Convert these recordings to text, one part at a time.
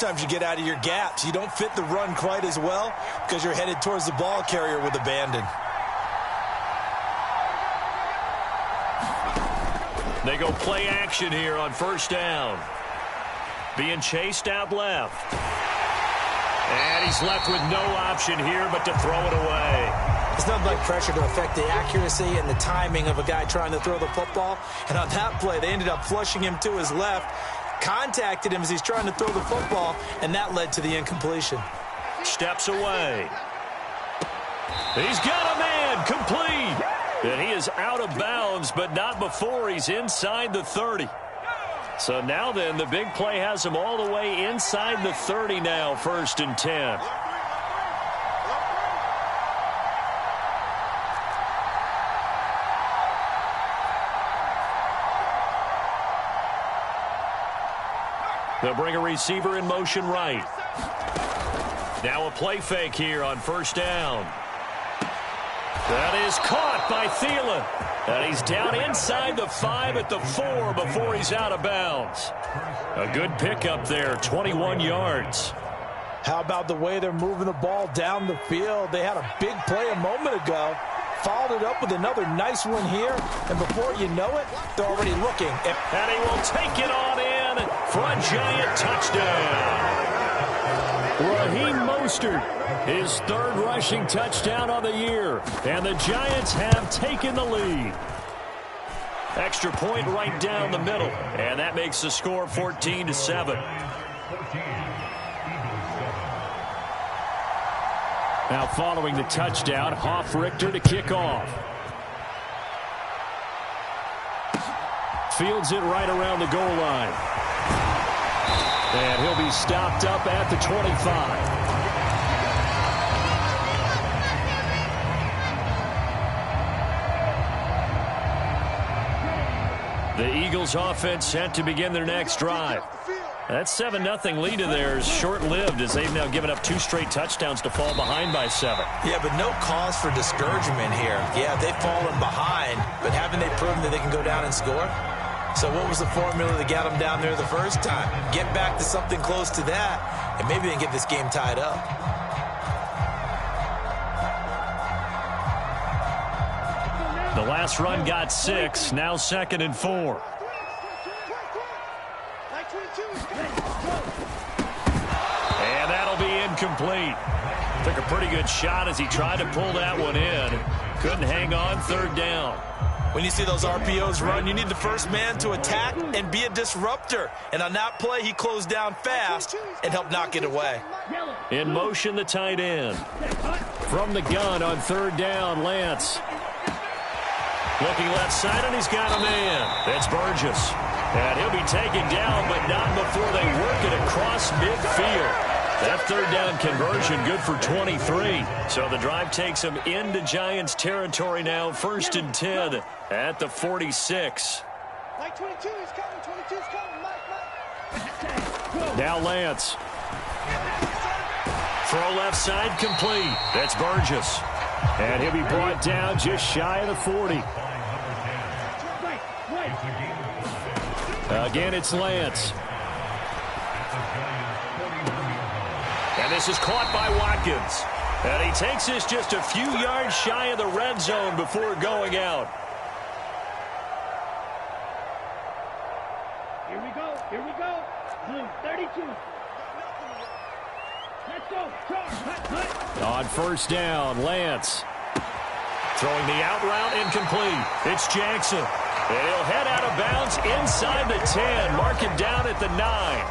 sometimes you get out of your gaps. You don't fit the run quite as well because you're headed towards the ball carrier with abandon. They go play action here on first down. Being chased out left. And he's left with no option here but to throw it away. It's nothing like pressure to affect the accuracy and the timing of a guy trying to throw the football. And on that play, they ended up flushing him to his left, contacted him as he's trying to throw the football, and that led to the incompletion. Steps away. He's got a man, complete. And he is out of bounds, but not before he's inside the 30. So now then, the big play has him all the way inside the 30 now, 1st and 10. They'll bring a receiver in motion right. Now a play fake here on first down. That is caught by Thielen. And he's down inside the 5 at the 4 before he's out of bounds. A good pickup there, 21 yards. How about the way they're moving the ball down the field? They had a big play a moment ago. Followed it up with another nice one here. And before you know it, they're already looking. And he will take it on in for a giant touchdown. Raheem Mostert, his 3rd rushing touchdown on the year. And the Giants have taken the lead. Extra point right down the middle. And that makes the score 14-7. Now following the touchdown, Hoff-Richter to kick off. Fields it right around the goal line. And he'll be stopped up at the 25. The Eagles offense set to begin their next drive. That 7-0 lead of theirs short-lived as they've now given up 2 straight touchdowns to fall behind by 7. Yeah, but no cause for discouragement here. Yeah, they've fallen behind, but haven't they proven that they can go down and score? So what was the formula that got them down there the first time? Get back to something close to that, and maybe they can get this game tied up. The last run got 6, now 2nd and 4. And that'll be incomplete. Took a pretty good shot as he tried to pull that one in. Couldn't hang on, 3rd down. When you see those RPOs run, you need the first man to attack and be a disruptor. And on that play, he closed down fast and helped knock it away. In motion, the tight end. From the gun on 3rd down, Lance. Looking left side, and he's got a man. That's Burgess. And he'll be taken down, but not before they work it across midfield. That 3rd down conversion good for 23. So the drive takes them into Giants territory now. 1st and 10 at the 46. Mike 22 is coming. 22 is coming. Mike. Now Lance. Throw left side complete. That's Burgess. And he'll be brought down just shy of the 40. Again, it's Lance. And this is caught by Watkins. And he takes this just a few yards shy of the red zone before going out. Here we go. Here we go. Blue 32. Let's go. Charge. On 1st down, Lance. Throwing the out route incomplete. It's Jackson. And he'll head out of bounds inside the 10. Mark him down at the 9.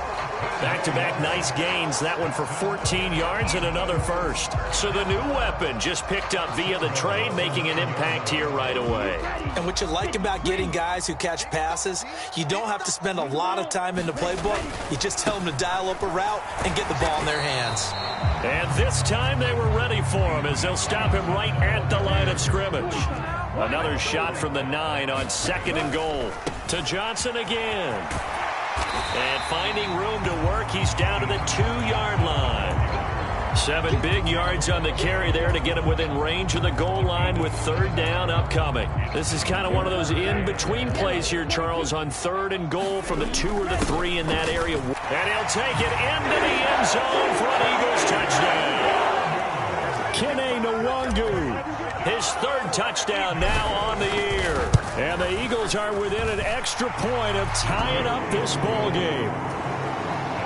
Back-to-back nice gains. That one for 14 yards and another first. So the new weapon just picked up via the trade, making an impact here right away. And what you like about getting guys who catch passes, you don't have to spend a lot of time in the playbook. You just tell them to dial up a route and get the ball in their hands. And this time they were ready for him as they'll stop him right at the line of scrimmage. Another shot from the 9 on 2nd and goal. To Johnson again. And finding room to work, he's down to the 2-yard line. 7 big yards on the carry there to get him within range of the goal line with 3rd down upcoming. This is kind of one of those in-between plays here, Charles, on 3rd and goal from the 2 or the 3 in that area. And he'll take it into the zone for an Eagles touchdown. Kene Nwangu, his third touchdown now on the year. And the Eagles are within an extra point of tying up this ball game.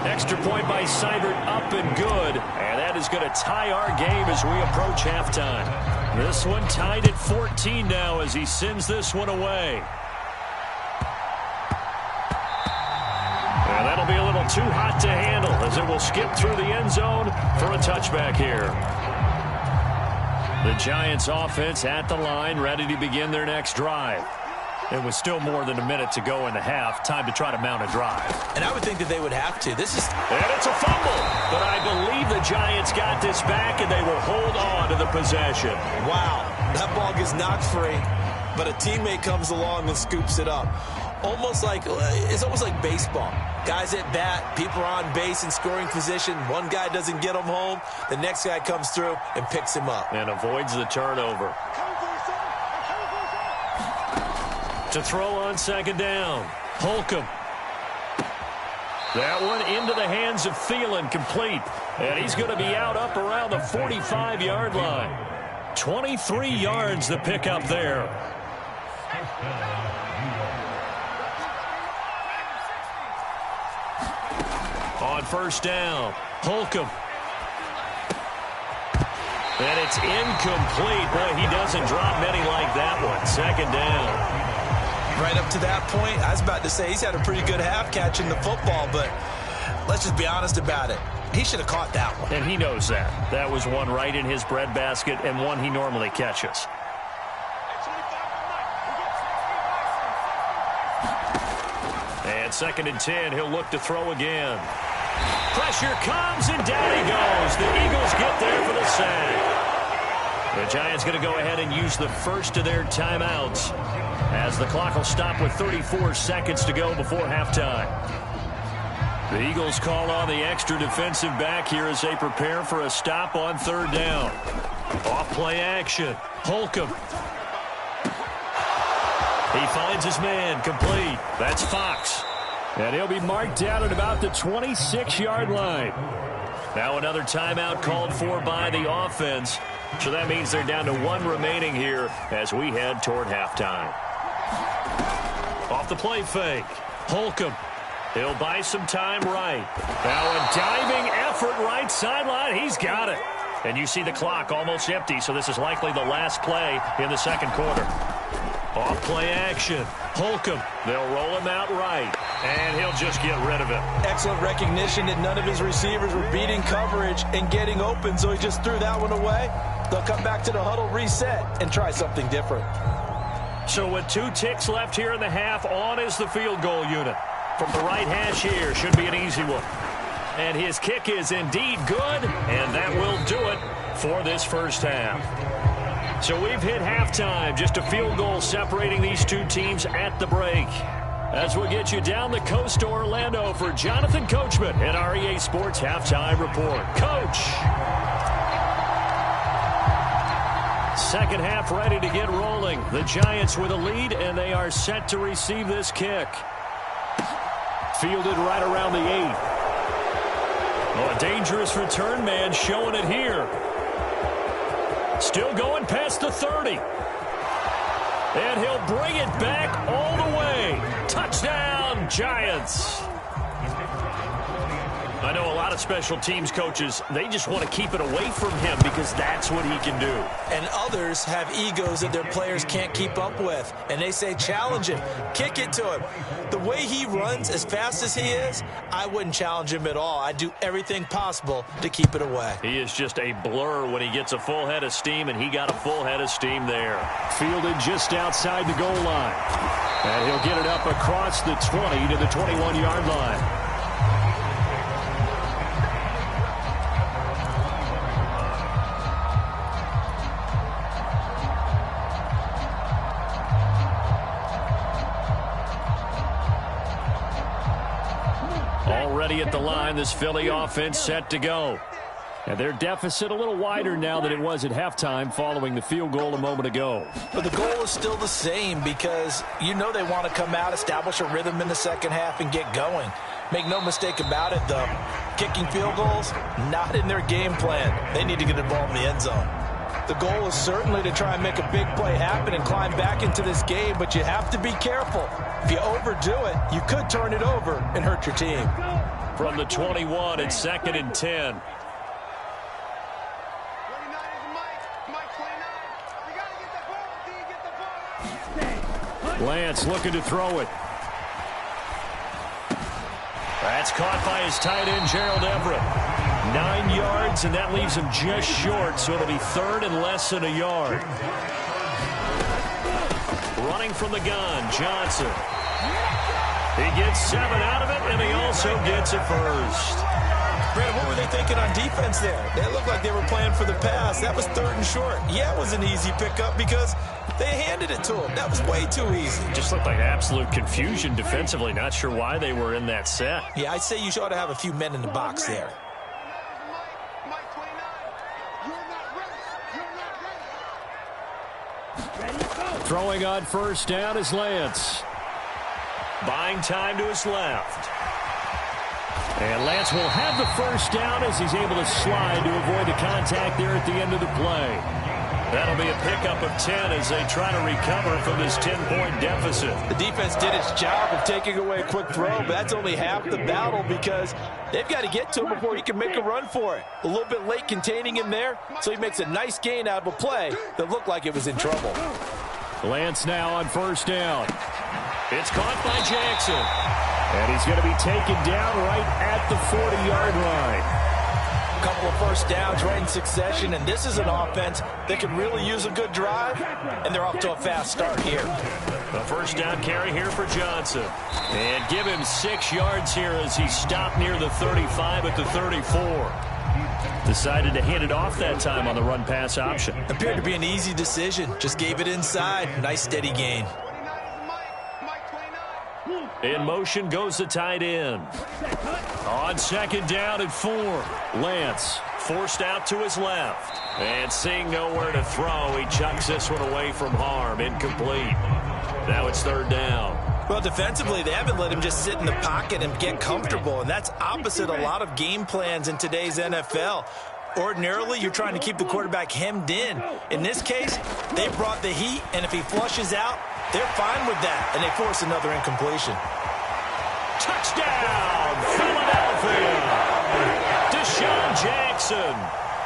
Extra point by Seibert up and good. And that is going to tie our game as we approach halftime. This one tied at 14 now as he sends this one away. And that'll be a little too hot to handle as it will skip through the end zone for a touchback here. The Giants offense at the line, ready to begin their next drive. It was still more than a minute to go in the half. Time to try to mount a drive. And I would think that they would have to. And it's a fumble. But I believe the Giants got this back, and they will hold on to the possession. Wow. That ball gets knocked free, but a teammate comes along and scoops it up. It's almost like baseball. Guys at bat, people are on base in scoring position. One guy doesn't get him home. The next guy comes through and picks him up. And avoids the turnover. To throw on second down. Holcomb. That one into the hands of Thielen, complete. And he's going to be out up around the 45-yard line. 23 yards the pickup there. On first down, Holcomb. And it's incomplete. Boy, he doesn't drop many like that one. Second down. Right up to that point, I was about to say he's had a pretty good half catching the football, but let's just be honest about it. He should have caught that one. And he knows that. That was one right in his breadbasket and one he normally catches. And second and 10, he'll look to throw again. Pressure comes, and down he goes. The Eagles get there for the sack. The Giants going to go ahead and use the first of their timeouts as the clock will stop with 34 seconds to go before halftime. The Eagles call on the extra defensive back here as they prepare for a stop on third down. Off play action. Holcomb. He finds his man, complete. That's Fox. And he'll be marked down at about the 26-yard line. Now another timeout called for by the offense. So that means they're down to one remaining here as we head toward halftime. Off the play fake. Holcomb. He'll buy some time right. Now a diving effort right sideline. He's got it. And you see the clock almost empty, so this is likely the last play in the second quarter. Off play action. Holcomb. They'll roll him out right. And he'll just get rid of it. Excellent recognition that none of his receivers were beating coverage and getting open, so he just threw that one away. They'll come back to the huddle, reset, and try something different. So with 2 ticks left here in the half, on is the field goal unit. From the right hash here, should be an easy one. And his kick is indeed good, and that will do it for this first half. So we've hit halftime, just a field goal separating these two teams at the break. As we get you down the coast to Orlando for Jonathan Coachman and our EA Sports Halftime Report. Coach! Second half ready to get rolling. The Giants with a lead, and they are set to receive this kick. Fielded right around the 8. Oh, a dangerous return man showing it here. Still going past the 30. And he'll bring it back all the way. Touchdown, Giants. I know a lot of special teams coaches, they just want to keep it away from him because that's what he can do. And others have egos that their players can't keep up with. And they say, challenge him, kick it to him. The way he runs as fast as he is, I wouldn't challenge him at all. I'd do everything possible to keep it away. He is just a blur when he gets a full head of steam, and he got a full head of steam there. Fielded just outside the goal line. And he'll get it up across the 20 to the 21-yard line. Already at the line, this Philly offense set to go. And their deficit a little wider now than it was at halftime following the field goal a moment ago. But the goal is still the same because you know they want to come out, establish a rhythm in the second half, and get going. Make no mistake about it, though. Kicking field goals, not in their game plan. They need to get involved in the end zone. The goal is certainly to try and make a big play happen and climb back into this game, but you have to be careful. If you overdo it, you could turn it over and hurt your team. From the 21, it's 2nd and 10. Lance looking to throw it. That's caught by his tight end, Gerald Everett. 9 yards, and that leaves him just short, so it'll be 3rd and less than a yard. Running from the gun, Johnson. He gets 7 out of it, and he also gets a first. Brad, what were they thinking on defense there? They looked like they were playing for the pass. That was 3rd and short. Yeah, it was an easy pickup because they handed it to him. That was way too easy. Just looked like absolute confusion defensively. Not sure why they were in that set. Yeah, I'd say you ought to have a few men in the box there. Throwing on 1st down is Lance. Buying time to his left. And Lance will have the 1st down as he's able to slide to avoid the contact there at the end of the play. That'll be a pickup of 10 as they try to recover from this 10-point deficit. The defense did its job of taking away a quick throw, but that's only half the battle because they've got to get to him before he can make a run for it. A little bit late containing him there, so he makes a nice gain out of a play that looked like it was in trouble. Lance now on 1st down. It's caught by Jackson. And he's going to be taken down right at the 40-yard line. A couple of 1st downs right in succession, and this is an offense that can really use a good drive, and they're off to a fast start here. A 1st down carry here for Johnson. And give him 6 yards here as he stopped near the 35 at the 34. Decided to hand it off that time on the run-pass option. Appeared to be an easy decision. Just gave it inside. Nice steady gain. In motion goes the tight end. On 2nd down and 4. Lance forced out to his left. And seeing nowhere to throw, he chucks this one away from harm. Incomplete. Now it's 3rd down. Well, defensively, they haven't let him just sit in the pocket and get comfortable, and that's opposite a lot of game plans in today's NFL. Ordinarily, you're trying to keep the quarterback hemmed in. In this case, they brought the heat, and if he flushes out, they're fine with that, and they force another incompletion. Touchdown, Philadelphia! Deshaun Jackson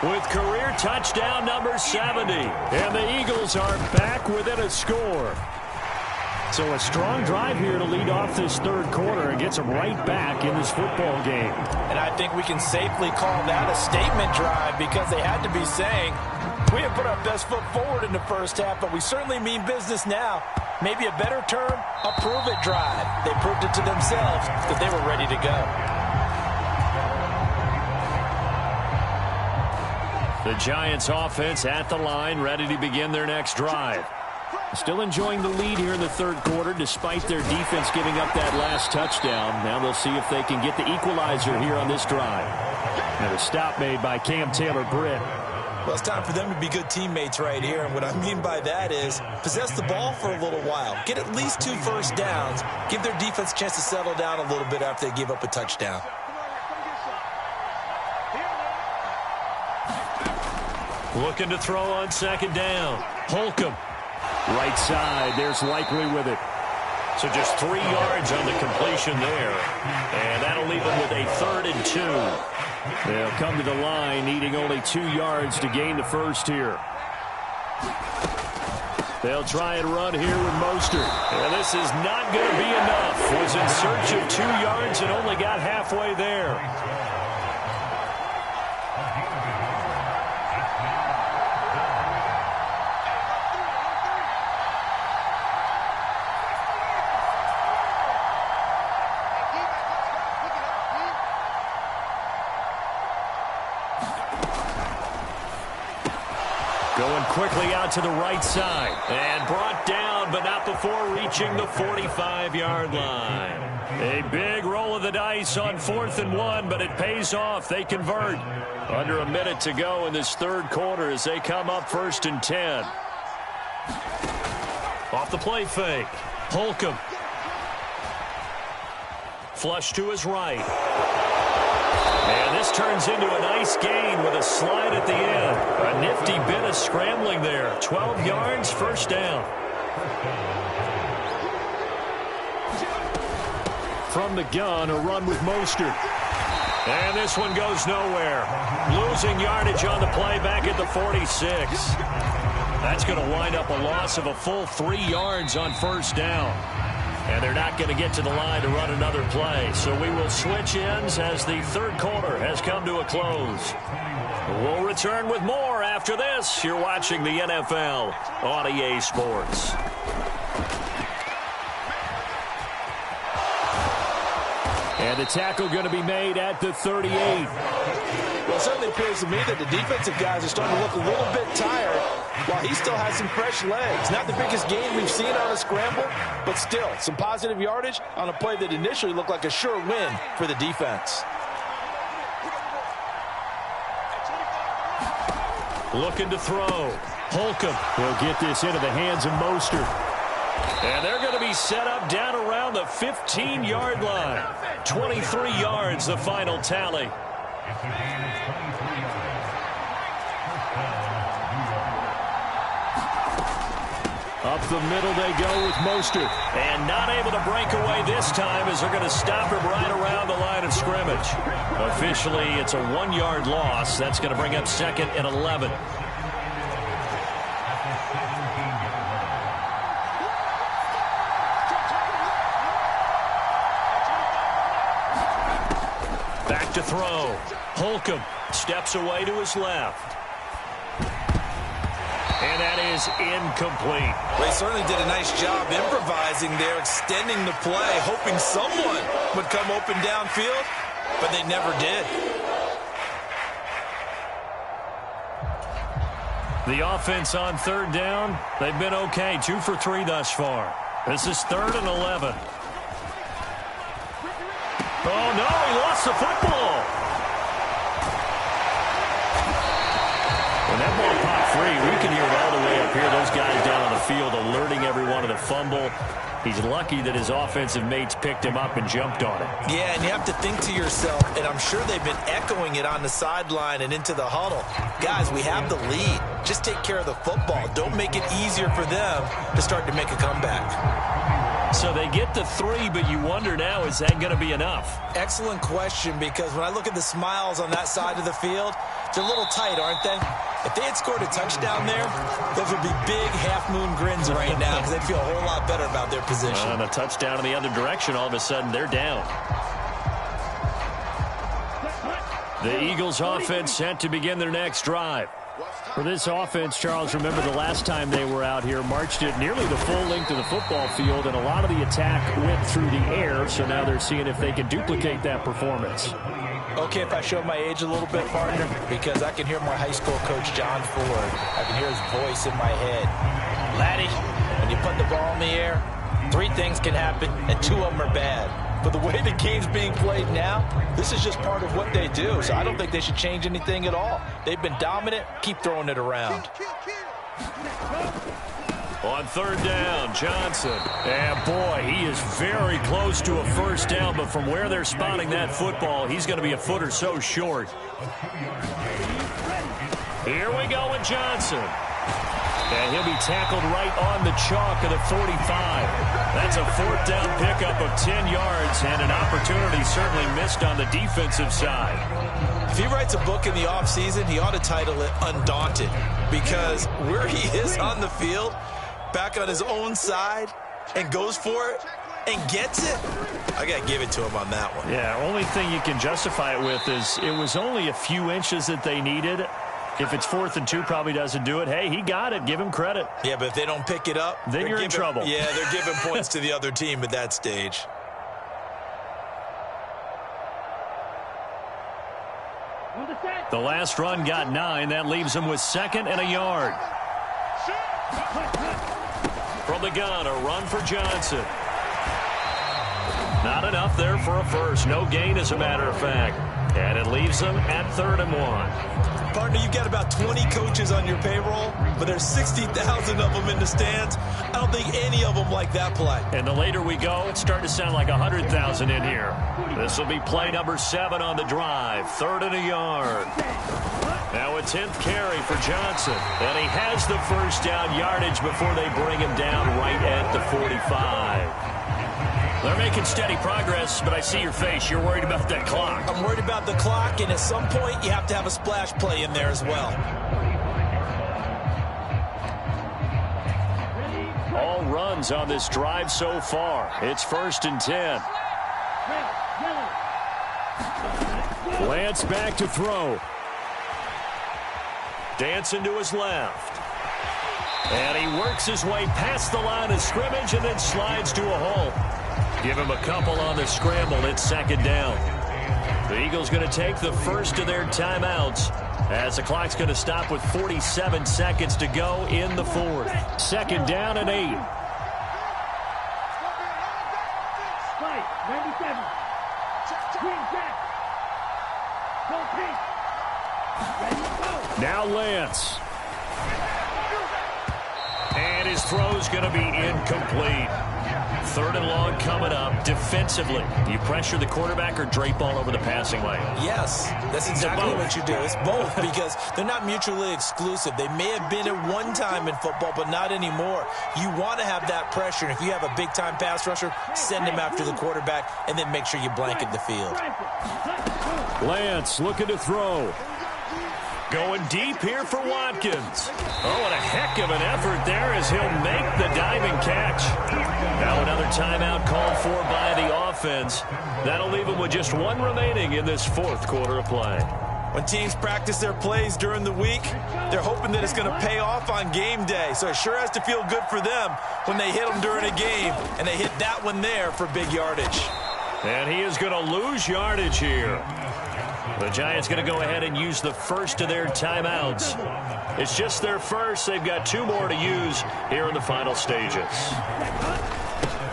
with career touchdown number 70. And the Eagles are back within a score. So a strong drive here to lead off this 3rd quarter and gets them right back in this football game. And I think we can safely call that a statement drive because they had to be saying, we have put our best foot forward in the 1st half, but we certainly mean business now. Maybe a better term, a prove-it drive. They proved it to themselves that they were ready to go. The Giants offense at the line, ready to begin their next drive. Still enjoying the lead here in the 3rd quarter despite their defense giving up that last touchdown. Now they'll see if they can get the equalizer here on this drive. And a stop made by Cam Taylor-Britt. Well, it's time for them to be good teammates right here, and what I mean by that is possess the ball for a little while. Get at least 2 1st downs. Give their defense a chance to settle down a little bit after they give up a touchdown. Looking to throw on 2nd down. Holcomb. Right side, there's Likely with it. So just 3 yards on the completion there. And that'll leave them with a 3rd and 2. They'll come to the line needing only 2 yards to gain the 1st here. They'll try and run here with Mostert. And this is not going to be enough. Was in search of 2 yards and only got halfway there. Going quickly out to the right side. And brought down, but not before reaching the 45-yard line. A big roll of the dice on 4th and 1, but it pays off. They convert. Under a minute to go in this 3rd quarter as they come up 1st and 10. Off the play fake. Holcomb. Flush to his right. And This turns into a nice gain with a slide at the end. A nifty bit of scrambling there. 12 yards, first down. From the gun, a run with Mostert. And this one goes nowhere. Losing yardage on the play back at the 46. That's going to wind up a loss of a full 3 yards on first down. And they're not going to get to the line to run another play. So we will switch ends as the third quarter has come to a close. We'll return with more after this. You're watching the NFL on EA Sports. And the tackle going to be made at the 38. Well, it certainly appears to me that the defensive guys are starting to look a little bit tired while he still has some fresh legs. Not the biggest gain we've seen on a scramble, but still some positive yardage on a play that initially looked like a sure win for the defense. Looking to throw. Holcomb will get this into the hands of Mostert. And they're going to be set up down around the 15-yard line. 23 yards, the final tally. Up the middle they go with Mostert. And not able to break away this time as they're going to stop him right around the line of scrimmage. Officially, it's a 1-yard loss. That's going to bring up 2nd and 11. Back to throw. Holcomb steps away to his left. And that is incomplete. Well, he certainly did a nice job improvising there, extending the play, hoping someone would come open downfield, but they never did. The offense on third down, they've been okay. 2 for 3 thus far. This is 3rd and 11. Oh, no, he lost the football. When that ball popped free, we can hear it all the way up here. Those guys down on the field alerting everyone of the fumble. He's lucky that his offensive mates picked him up and jumped on it. Yeah, and you have to think to yourself, and I'm sure they've been echoing it on the sideline and into the huddle. Guys, we have the lead. Just take care of the football. Don't make it easier for them to start to make a comeback. So they get the 3, but you wonder now, is that going to be enough? Excellent question, because when I look at the smiles on that side of the field, they're a little tight, aren't they? If they had scored a touchdown there, those would be big half-moon grins right now because they'd feel a whole lot better about their position. And a touchdown in the other direction, all of a sudden they're down. The Eagles offense set to begin their next drive. For this offense, Charles, remember the last time they were out here, marched it nearly the full length of the football field, and a lot of the attack went through the air, so now they're seeing if they can duplicate that performance. Okay, if I show my age a little bit, partner, because I can hear my high school coach, John Ford. I can hear his voice in my head. Laddie, when you put the ball in the air, 3 things can happen, and 2 of them are bad. But the way the game's being played now, this is just part of what they do. So I don't think they should change anything at all. They've been dominant. Keep throwing it around. On third down, Johnson. And boy, he is very close to a first down, but from where they're spotting that football, he's going to be a foot or so short. Here we go with Johnson. And he'll be tackled right on the chalk of the 45. That's a 4th down pickup of 10 yards and an opportunity certainly missed on the defensive side. If he writes a book in the offseason, he ought to title it Undaunted, because where he is on the field, back on his own side, and goes for it and gets it, I got to give it to him on that one. Yeah, only thing you can justify it with is it was only a few inches that they needed. If it's 4th and 2, probably doesn't do it. Hey, he got it. Give him credit. Yeah, but if they don't pick it up, then you're in trouble. Yeah, they're giving points to the other team at that stage. The last run got 9. That leaves him with 2nd and a yard. From the gun, a run for Johnson. Not enough there for a first. No gain, as a matter of fact. And it leaves them at 3rd and 1. Partner, you've got about 20 coaches on your payroll, but there's 60,000 of them in the stands. I don't think any of them like that play. And the later we go, it's starting to sound like 100,000 in here. This will be play number 7 on the drive. 3rd and a yard. Now a 10th carry for Johnson. And he has the first down yardage before they bring him down right at the 45. They're making steady progress, but I see your face. You're worried about that clock. I'm worried about the clock, and at some point, you have to have a splash play in there as well. All runs on this drive so far. It's 1st and 10. Lance back to throw. Dancing to his left. And he works his way past the line of scrimmage and then slides to a hole. Give him a couple on the scramble. It's 2nd down. The Eagles going to take the first of their timeouts as the clock's going to stop with 47 seconds to go in the 4th. 2nd down and 8. Now Lance. And his throw's going to be incomplete. 3rd and long coming up. Defensively, do you pressure the quarterback or drape all over the passing lane? Yes, that's exactly what you do. It's both because they're not mutually exclusive. They may have been at one time in football, but not anymore. You want to have that pressure. And if you have a big-time pass rusher, send him after the quarterback and then make sure you blanket the field. Lance looking to throw. Going deep here for Watkins. Oh, and a heck of an effort there as he'll make the diving catch. Now another timeout called for by the offense. That'll leave them with just 1 remaining in this 4th quarter of play. When teams practice their plays during the week, they're hoping that it's going to pay off on game day. So it sure has to feel good for them when they hit them during a game, and they hit that one there for big yardage. And he is going to lose yardage here. The Giants going to go ahead and use the first of their timeouts. It's just their first. They've got 2 more to use here in the final stages.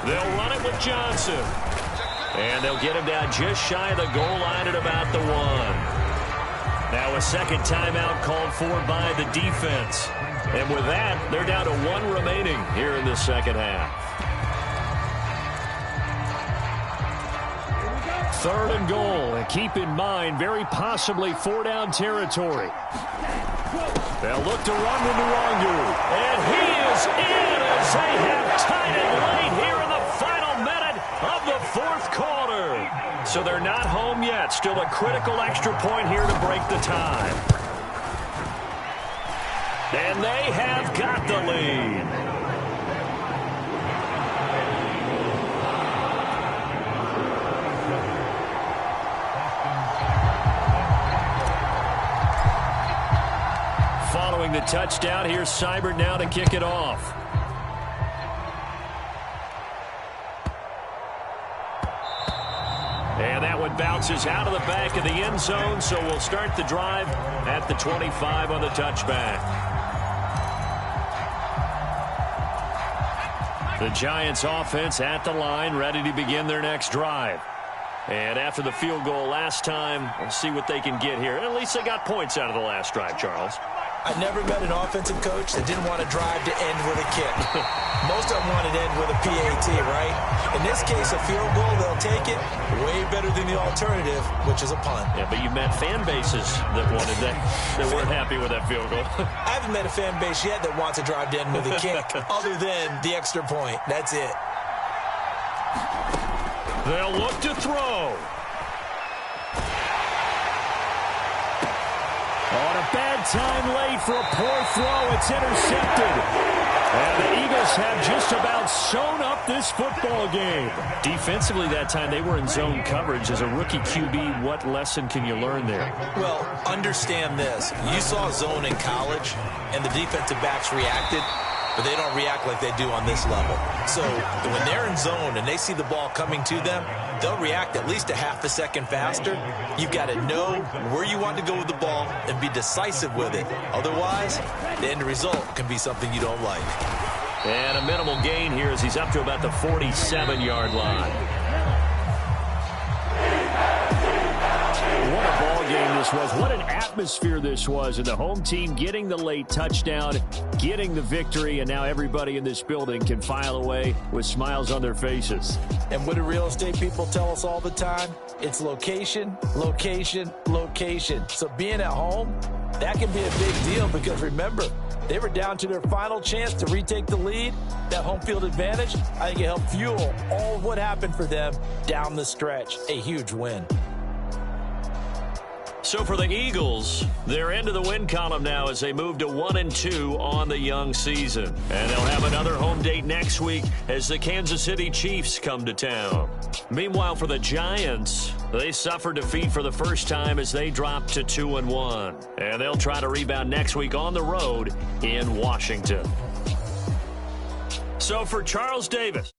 They'll run it with Johnson. And they'll get him down just shy of the goal line at about the 1. Now a 2nd timeout called for by the defense. And with that, they're down to 1 remaining here in the 2nd half. 3rd and goal, and keep in mind, very possibly 4-down territory. They'll look to run with Nwangu, and he is in as they have tied it late here in the final minute of the 4th quarter. So they're not home yet. Still a critical extra point here to break the tie. And they have got the lead. Following the touchdown, here's Seibert now to kick it off. And that one bounces out of the back of the end zone, so we'll start the drive at the 25 on the touchback. The Giants offense at the line, ready to begin their next drive. And after the field goal last time, we'll see what they can get here. At least they got points out of the last drive, Charles. I've never met an offensive coach that didn't want to drive to end with a kick. Most of them wanted to end with a PAT, right? In this case, a field goal, they'll take it. Way better than the alternative, which is a punt. Yeah, but you met fan bases that wanted that weren't happy with that field goal. I haven't met a fan base yet that wants to drive to end with a kick, other than the extra point. That's it. They'll look to throw. On a bad time late for a poor throw, it's intercepted. And the Eagles have just about sewn up this football game. Defensively that time, they were in zone coverage. As a rookie QB, what lesson can you learn there? Well, understand this. You saw zone in college, and the defensive backs reacted, but they don't react like they do on this level. So when they're in zone and they see the ball coming to them, they'll react at least a half a second faster. You've got to know where you want to go with the ball and be decisive with it. Otherwise, the end result can be something you don't like. And a minimal gain here as he's up to about the 47-yard line. What a this was. What an atmosphere this was. And the home team getting the late touchdown, getting the victory, and now everybody in this building can file away with smiles on their faces. And what do real estate people tell us all the time? It's location, location, location. So being at home, that can be a big deal because remember, they were down to their final chance to retake the lead. That home field advantage, I think it helped fuel all of what happened for them down the stretch. A huge win. So for the Eagles, they're into the win column now as they move to 1-2 on the young season. And they'll have another home date next week as the Kansas City Chiefs come to town. Meanwhile, for the Giants, they suffered defeat for the first time as they dropped to 2-1. And they'll try to rebound next week on the road in Washington. So for Charles Davis.